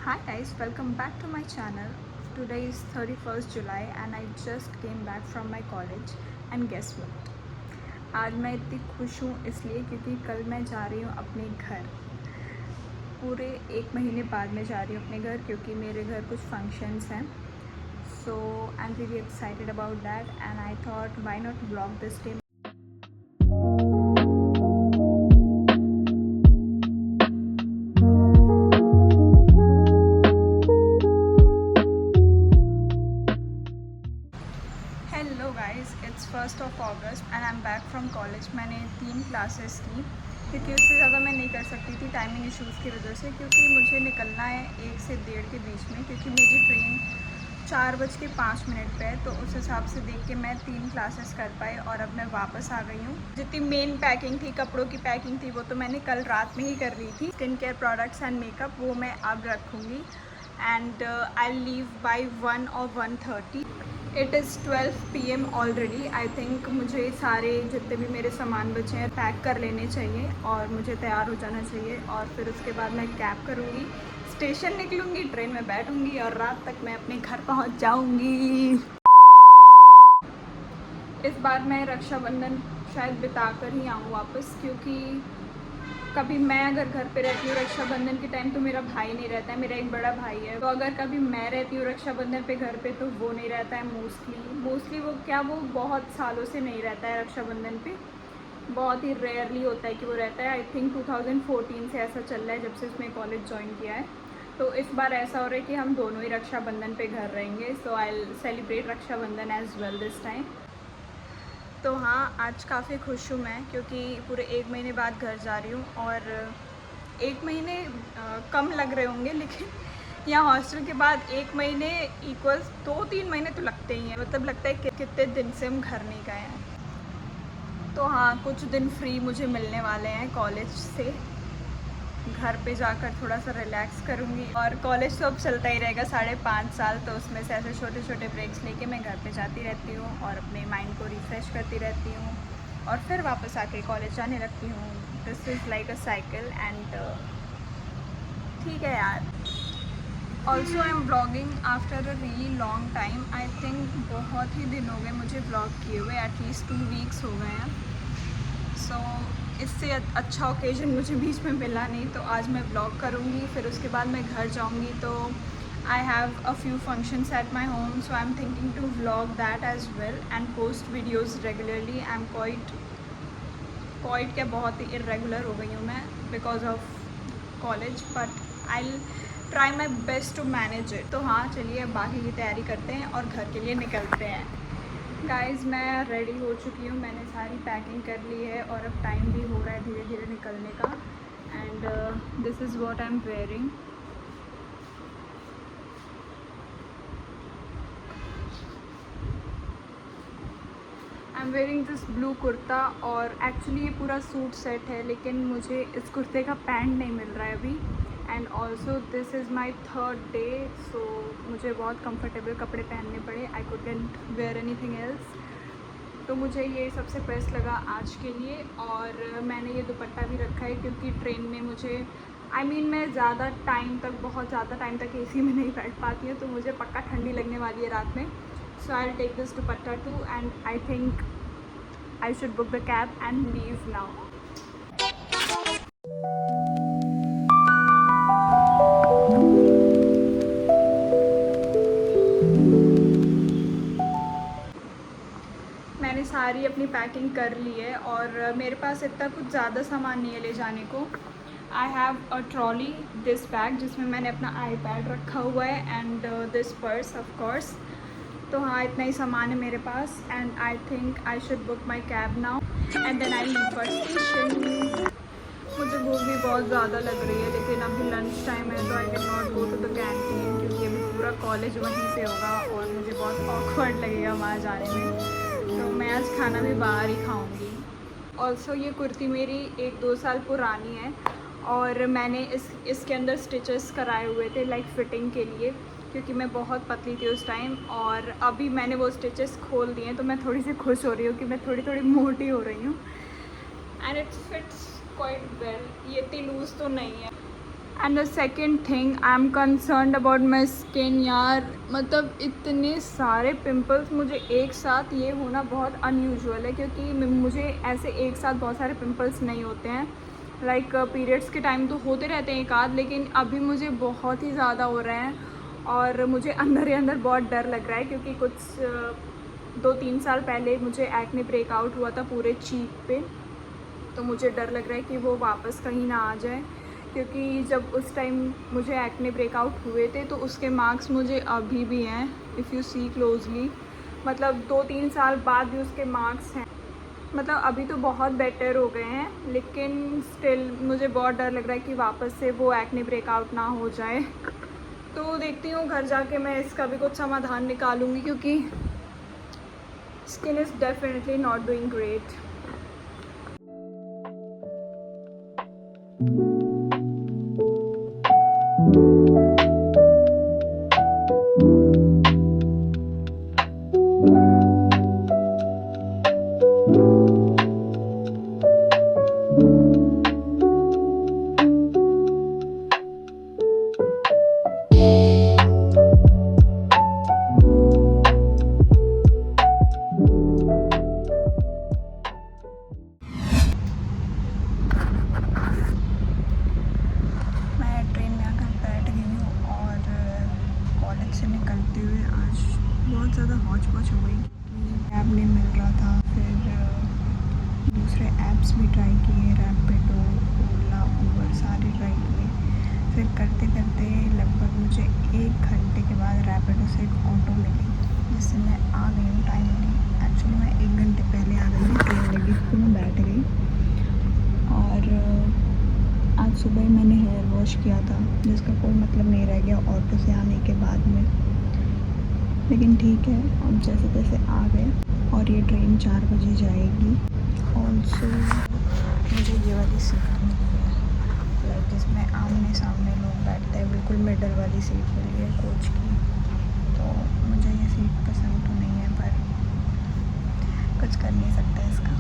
Hi guys, welcome back to my channel. Today is 31st July and I just came back from my college and guess what? आज मैं इतनी खुश हूँ इसलिए क्योंकि कल मैं जा रही हूँ अपने घर। पूरे 1 महीने बाद मैं जा रही हूँ अपने घर क्योंकि मेरे घर कुछ फंक्शंस हैं। So I'm really excited about that and I thought why not vlog this day. Hello guys, it's 1st of August and I am back from college. मैंने 3 क्लासेस की क्योंकि उससे ज़्यादा मैं नहीं कर सकती थी टाइमिंग इश्यूज़ की वजह से, क्योंकि मुझे निकलना है 1 से 1:30 के बीच में क्योंकि मेरी ट्रेन 4:05 पे है। तो उस हिसाब से देख के मैं 3 क्लासेस कर पाई और अब मैं वापस आ गई हूँ। जितनी मेन पैकिंग थी, कपड़ों की पैकिंग थी, वो तो मैंने कल रात में ही कर रही थी। Skin care products and makeup वो मैं अब रखूँगी एंड आई लीव बाई 1 और 1:30। It is 12 PM already. I think मुझे सारे जितने भी मेरे सामान बचे हैं पैक कर लेने चाहिए और मुझे तैयार हो जाना चाहिए और फिर उसके बाद मैं कैब करूँगी, स्टेशन निकलूँगी, ट्रेन में बैठूँगी और रात तक मैं अपने घर पहुँच जाऊँगी। इस बार मैं रक्षाबंधन शायद बिता कर ही आऊँ वापस, क्योंकि कभी मैं अगर घर पे रहती हूँ रक्षाबंधन के टाइम तो मेरा भाई नहीं रहता है, मेरा एक बड़ा भाई है। तो अगर कभी मैं रहती हूँ रक्षाबंधन पे घर पे तो वो नहीं रहता है मोस्टली वो बहुत सालों से नहीं रहता है रक्षाबंधन पे। बहुत ही रेयरली होता है कि वो रहता है। आई थिंक 2014 से ऐसा चल रहा है जब से उसने कॉलेज ज्वाइन किया है। तो इस बार ऐसा हो रहा है कि हम दोनों ही रक्षाबंधन पे घर रहेंगे। So I will celebrate Rakshabandhan as well this time. तो हाँ, आज काफ़ी खुश हूँ मैं क्योंकि पूरे 1 महीने बाद घर जा रही हूँ और 1 महीने कम लग रहे होंगे, लेकिन यहाँ हॉस्टल के बाद 1 महीने इक्वल्स 2-3 महीने तो लगते ही हैं। मतलब लगता है कि कितने दिन से हम घर नहीं गए हैं। तो हाँ, कुछ दिन फ्री मुझे मिलने वाले हैं कॉलेज से। घर पे जाकर थोड़ा सा रिलैक्स करूँगी और कॉलेज तो अब चलता ही रहेगा 5.5 साल। तो उसमें से ऐसे छोटे छोटे ब्रेक्स लेके मैं घर पे जाती रहती हूँ और अपने माइंड को रिफ़्रेश करती रहती हूँ और फिर वापस आके कॉलेज जाने लगती हूँ। This is like a cycle and ठीक है यार। Also I am blogging after a really long time. I think बहुत ही दिन हो गए मुझे ब्लॉग किए हुए, एटलीस्ट 2 वीक्स हो गए हैं। सो इससे अच्छा ओकेजन मुझे बीच में मिला नहीं, तो आज मैं ब्लॉग करूँगी। फिर उसके बाद मैं घर जाऊँगी तो I have a few functions at my home, so I am thinking to vlog that as well and post videos regularly. I am quite क्या बहुत ही इरेगुलर हो गई हूँ मैं because of college, but I try my best to manage it. तो हाँ, चलिए अब बाकी की तैयारी करते हैं और घर के लिए निकलते हैं। गाइज़, मैं रेडी हो चुकी हूँ, मैंने सारी पैकिंग कर ली है और अब टाइम भी हो रहा है धीरे धीरे निकलने का। And this is what I am wearing. I am wearing this blue kurta और एक्चुअली ये पूरा सूट सेट है, लेकिन मुझे इस कुर्ते का पैंट नहीं मिल रहा है अभी। And also this is my 3rd day, so मुझे बहुत कंफर्टेबल कपड़े पहनने पड़े। I couldn't wear anything else. तो मुझे ये सबसे बेस्ट लगा आज के लिए। और मैंने ये दुपट्टा भी रखा है क्योंकि ट्रेन में मुझे मैं ज़्यादा टाइम तक, बहुत ज़्यादा टाइम तक एसी में नहीं बैठ पाती हूँ, तो मुझे पक्का ठंडी लगने वाली है रात में। So I will take this dupatta too and I think I should book the cab and leave now. मैंने सारी अपनी पैकिंग कर ली है और मेरे पास इतना कुछ ज़्यादा सामान नहीं है ले जाने को। I have a trolley, this bag जिसमें मैंने अपना iPad रखा हुआ है and this purse of course. तो हाँ, इतना ही सामान है मेरे पास and I think I should book my cab now and then I leave for station. मुझे भूख भी बहुत ज़्यादा लग रही है, लेकिन अभी लंच टाइम है तो I can not go to the canteen क्योंकि अभी पूरा कॉलेज वहीं पे होगा और मुझे बहुत ऑकवर्ड लगेगा वहाँ जाने में। तो मैं आज खाना भी बाहर ही खाऊंगी। ऑल्सो ये कुर्ती मेरी 1-2 साल पुरानी है और मैंने इसके अंदर स्टिचेस कराए हुए थे लाइक फिटिंग के लिए, क्योंकि मैं बहुत पतली थी उस टाइम। और अभी मैंने वो स्टिचेस खोल दिए हैं तो मैं थोड़ी सी खुश हो रही हूँ कि मैं थोड़ी थोड़ी मोटी हो रही हूँ and it's fits quite well. ये इतनी लूज़ तो नहीं है। And the second thing I am concern about my skin यार, मतलब इतने सारे पिंपल्स मुझे एक साथ, ये होना बहुत अनयूजुअल है क्योंकि मुझे ऐसे एक साथ बहुत सारे पिंपल्स नहीं होते हैं। लाइक पीरियड्स के टाइम तो होते रहते हैं एक आध, लेकिन अभी मुझे बहुत ही ज़्यादा हो रहे हैं और मुझे अंदर ही अंदर बहुत डर लग रहा है क्योंकि कुछ 2-3 साल पहले मुझे एक्ने ब्रेकआउट हुआ था पूरे चीक पे, तो मुझे डर लग रहा है कि वो वापस कहीं ना आ जाए क्योंकि जब उस टाइम मुझे एक्ने ब्रेकआउट हुए थे तो उसके मार्क्स मुझे अभी भी हैं, इफ़ यू सी क्लोजली, मतलब 2-3 साल बाद भी उसके मार्क्स हैं। मतलब अभी तो बहुत बेटर हो गए हैं लेकिन स्टिल मुझे बहुत डर लग रहा है कि वापस से वो एक्ने ब्रेकआउट ना हो जाए। तो देखती हूँ घर जाके मैं इसका भी कुछ समाधान निकालूंगी क्योंकि skin is definitely not doing great. बहुत ज़्यादा हौच-पौच हो गई, कैब नहीं मिल रहा था। फिर दूसरे ऐप्स भी ट्राई किए, रैपिडो, ओला, उबर सारे ट्राई किए। फिर करते करते लगभग मुझे 1 घंटे के बाद रैपिडो से एक ऑटो मिली जिससे मैं आ गई हूँ टाइमली। एक्चुअली मैं 1 घंटे पहले आ गई हूँ, ट्रेन लगी तो मैं बैठ गई। और आज सुबह ही मैंने हेयर वॉश किया था जिसका कोई मतलब नहीं रह गया ऑटो से आने के बाद में, लेकिन ठीक है अब जैसे तैसे आ गए। और ये ट्रेन 4 बजे जाएगी। ऑल्सो मुझे ये वाली सीट मिली है, लाइक जिसमें आमने सामने लोग बैठते हैं, बिल्कुल मिडल वाली सीट मिली है कोच की। तो मुझे ये सीट पसंद तो नहीं है पर कुछ कर नहीं सकते इसका।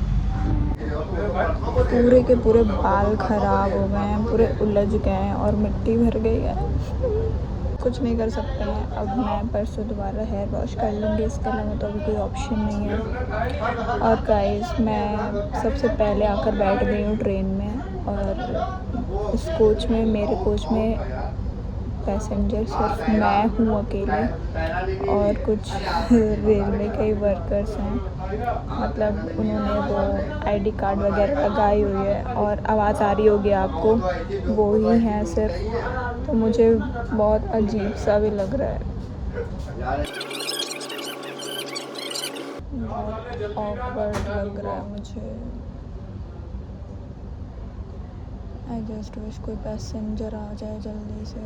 पूरे के पूरे बाल ख़राब हो गए हैं, पूरे उलझ गए हैं और मिट्टी भर गई है। कुछ नहीं कर सकते हैं। अब मैं परसों दोबारा हेयर वॉश कर लूँगी, इसके अलावा तो अभी कोई ऑप्शन नहीं है। और गाइस मैं सबसे पहले आकर बैठ गई हूँ ट्रेन में, और इस कोच में, मेरे कोच में पैसेंजर सिर्फ मैं हूँ अकेले और कुछ रेलवे के वर्कर्स हैं, मतलब उन्होंने वो आईडी कार्ड वगैरह लगाई हुई है और आवाज़ आ रही होगी आपको, वो ही हैं सिर्फ। तो मुझे बहुत अजीब सा भी लग रहा है, बहुत ऑकवर्ड लग रहा है मुझे। आई जस्ट विश कोई पैसेंजर आ जाए जल्दी से।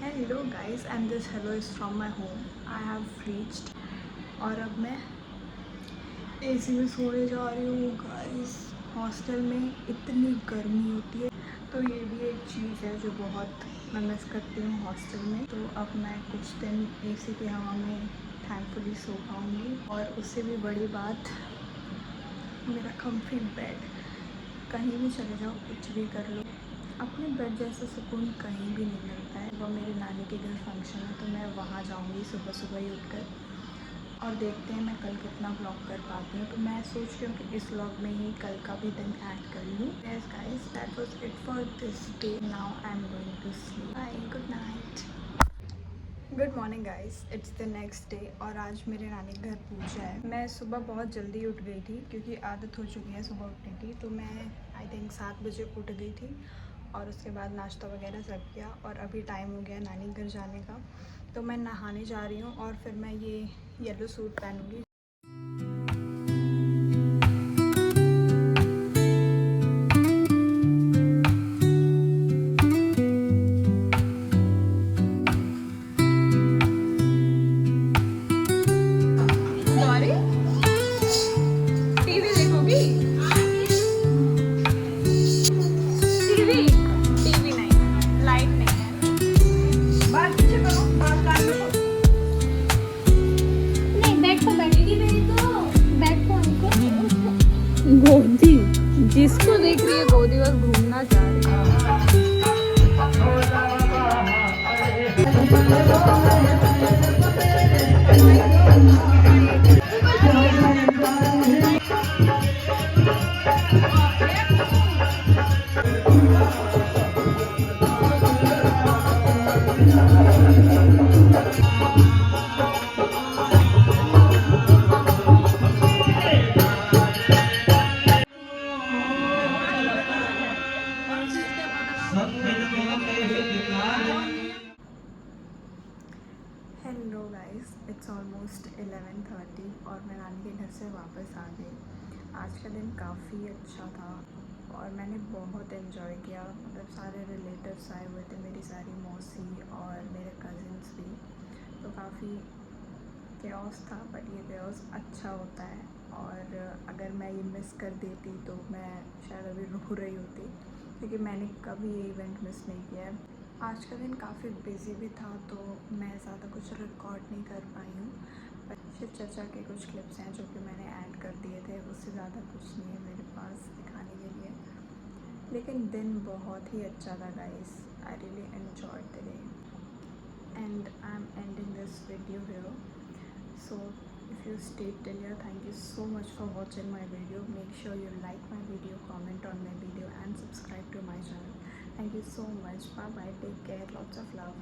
Hello guys and this hello is from my home. I have reached और अब मैं एसी में सोने जा रही हूँ गाइस। हॉस्टल में इतनी गर्मी होती है, तो ये भी एक चीज़ है जो बहुत मैं मिस करती हूँ हॉस्टल में। तो अब मैं कुछ दिन एसी की हवा में थैंकफुली सो पाऊँगी। और उससे भी बड़ी बात, मेरा कम्फी बेड। कहीं भी चले जाओ, कुछ भी कर लो, अपने बेड जैसा सुकून कहीं भी नहीं मिलता है। वो मेरे नानी के घर फंक्शन है तो मैं वहाँ जाऊँगी सुबह सुबह ही उठकर, और देखते हैं मैं कल कितना व्लॉग कर पाती हूँ। तो मैं सोच रही हूँ कि इस व्लॉग में ही कल का भी दिन ऐड कर लूँ। Yes guys, that was it for this day. Now I am going to sleep. Bye, good night. Good morning guys, it's the next day और आज मेरे नानी के घर पूजा है। मैं सुबह बहुत जल्दी उठ गई थी क्योंकि आदत हो चुकी है सुबह उठने की। तो मैं आई थिंक 7 बजे उठ गई थी और उसके बाद नाश्ता वगैरह सब किया और अभी टाइम हो गया नानी घर जाने का। तो मैं नहाने जा रही हूँ और फिर मैं ये येलो सूट पहनूंगी। टीवी देखोगी? टीवी नहीं, लाइट नहीं है। बात पीछे करो, बात काट लो। नहीं बेड पे बैठेगी मेरी तो बेड पे हमको गोदी जिसको देख रही है गोदी बस घूमना चाह रही हेलो गाइस, इट्स ऑलमोस्ट 11:30 और मैं नानी के घर से वापस आ गई। आज का दिन काफ़ी अच्छा था और मैंने बहुत एंजॉय किया। मतलब सारे रिलेटिव्स आए हुए थे, मेरी सारी मौसी और मेरे कज़िन्स भी। तो काफ़ी केओस था, बट ये केओस अच्छा होता है। और अगर मैं ये मिस कर देती तो मैं शायद अभी रो रही होती, क्योंकि मैंने कभी ये इवेंट मिस नहीं किया है। आज का दिन काफ़ी बिजी भी था तो मैं ज़्यादा कुछ रिकॉर्ड नहीं कर पाई हूँ, बट शिव चर्चा के कुछ क्लिप्स हैं जो कि मैंने ऐड कर दिए थे। उससे ज़्यादा कुछ नहीं है मेरे पास दिखाने के लिए। लेकिन दिन बहुत ही अच्छा था guys. I really enjoyed the day and I am ending this video here. So if you stayed till here, thank you so much for watching my video. Make sure you like my video, comment on my video and subscribe to my channel. Thank you so much. Bye bye, take care, lots of love.